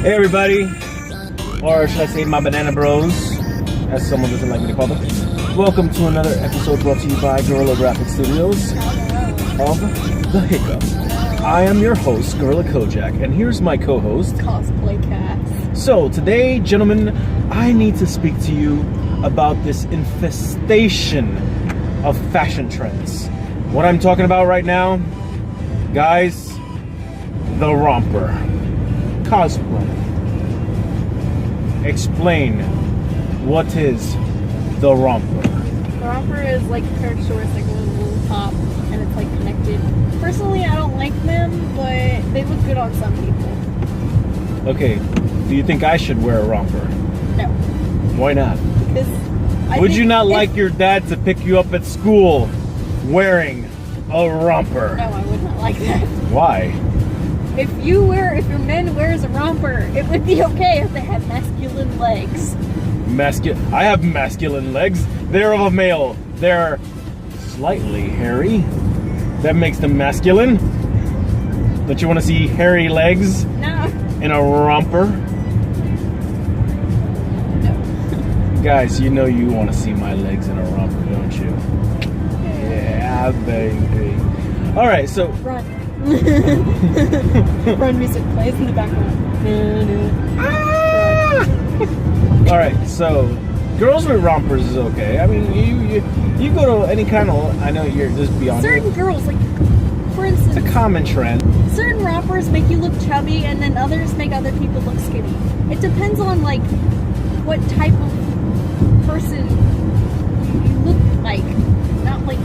Hey everybody, or should I say my banana bros, as someone doesn't like me to call them. Welcome to another episode brought to you by GorillaKoJack Studios of the HiccUP. I am your host, GorillaKoJack, and here's my co-host, CosplayCass. So today, gentlemen, I need to speak to you about this infestation of fashion trends. What I'm talking about right now, guys, the romper. Cosplay. Explain what is the romper. The romper is like a pair of shorts, like a little top, and it's like connected. Personally, I don't like them, but they look good on some people. Okay, do you think I should wear a romper? No. Why not? Because would you not like your dad to pick you up at school wearing a romper? No, I would not like that. Why? If your man wears a romper, it would be okay if they had masculine legs. I have masculine legs. They're of a male. They're slightly hairy. That makes them masculine. Don't you want to see hairy legs? No. In a romper? No. Guys, you know you want to see my legs in a romper, don't you? Yeah, baby. All right, so run. Run music plays in the background. All right, so girls with rompers is okay. I mean, you go to any kind of, I know you're just beyond certain girls, like for instance, it's a common trend. Certain rompers make you look chubby, and then others make other people look skinny. It depends on like what type of person you look like. Not like,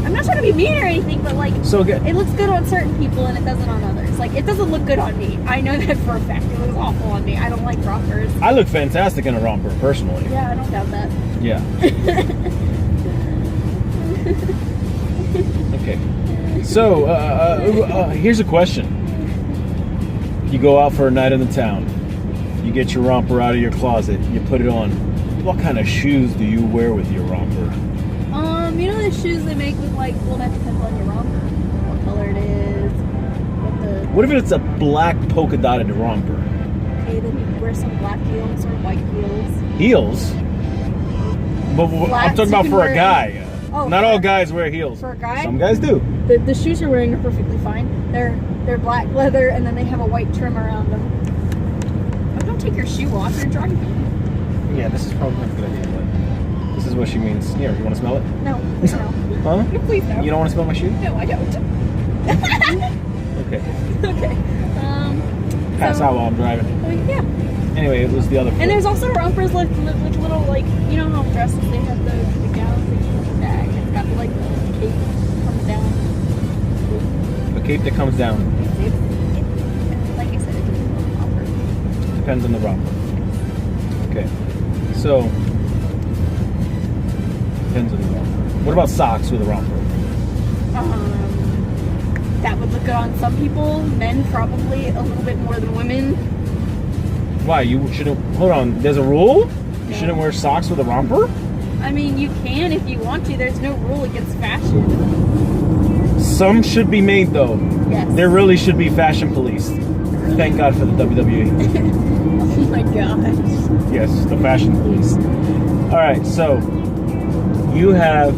I'm not trying to be mean or anything, but like, so it looks good on certain people and it doesn't on others. Like, it doesn't look good on me. I know that for a fact. It looks awful on me. I don't like rompers. I look fantastic in a romper, personally. Yeah, I don't doubt that. Yeah. Okay. So, here's a question. You go out for a night in the town. You get your romper out of your closet. You put it on. What kind of shoes do you wear with your romper? You know the shoes they make with like, well, that depends on your romper. What color it is. What if it's a black polka dotted romper? Okay, then you wear some black heels or white heels. Heels? But I'm talking about for a guy. Oh, not all guys wear heels. For a guy? Some guys do. The shoes you're wearing are perfectly fine. They're black leather and then they have a white trim around them. Oh, don't take your shoe off. You're driving. Yeah, this is probably not a good idea. But this is what she means. Here, you want to smell it? No. No. Huh? No, please no. You don't want to smell my shoe? No, I don't. Okay. Okay. Pass out while I'm driving. Yeah. Anyway, it was the other foot. And there's also rompers with little, like, you know how dresses they have the gowns that you put back. It's got like the cape that comes down. The cape that comes down. Like I said, it depends on the romper. Depends on the romper. Okay. So, depends on the romper. What about socks with a romper? That would look good on some people. Men probably a little bit more than women. Why? You shouldn't... Hold on. There's a rule? You shouldn't wear socks with a romper? I mean, you can if you want to. There's no rule against fashion. Some should be made, though. Yes. There really should be fashion police. Thank God for the WWE. Oh my gosh. Yes, the fashion police. All right, so you have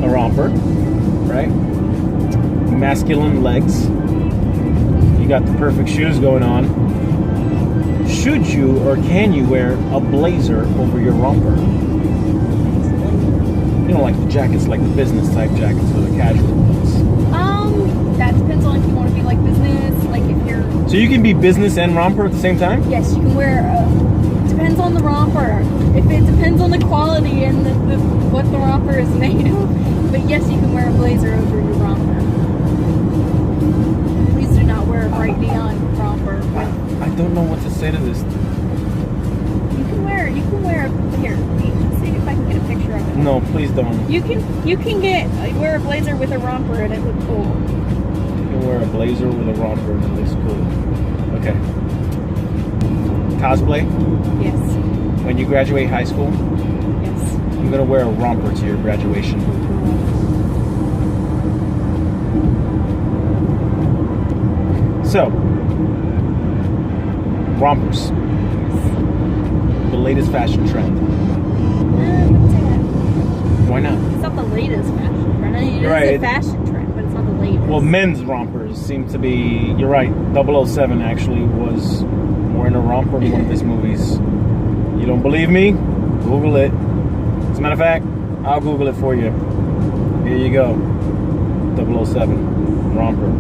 a romper, right? Masculine legs. You got the perfect shoes going on. Should you or can you wear a blazer over your romper? You don't like the jackets, like the business type jackets or the casual ones? That depends on if you want to be like business, like if you're... So you can be business and romper at the same time? Yes, you can wear, depends on the romper. If it depends on the quality and what the romper is made of. But yes, you can wear a blazer over your romper. Please do not wear a bright neon romper. I don't know what to say to this. You can wear, here, let's see if I can get a picture of it. No, please don't. You can wear a blazer with a romper and it looks cool. You can wear a blazer with a romper and it looks cool. Okay. Cosplay? Yes. When you graduate high school? Yes. I'm gonna wear a romper to your graduation. So, Rompers. The latest fashion trend. Wouldn't say that. Why not? It's not the latest fashion trend. I mean, it Right. is a fashion trend, but it's not the latest. Well, men's rompers seem to be... You're right. 007 actually was wearing a romper in one of his movies. You don't believe me? Google it. As a matter of fact, I'll Google it for you. Here you go. 007 romper.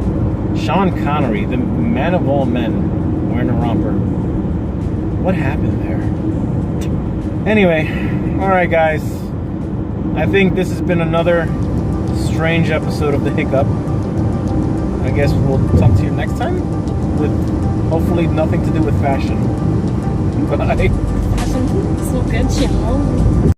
Sean Connery, the man of all men, wearing a romper. What happened there? Anyway, alright guys. I think this has been another strange episode of the HiccUP. I guess we'll talk to you next time with hopefully nothing to do with fashion. Bye. Fashion, so good, you know.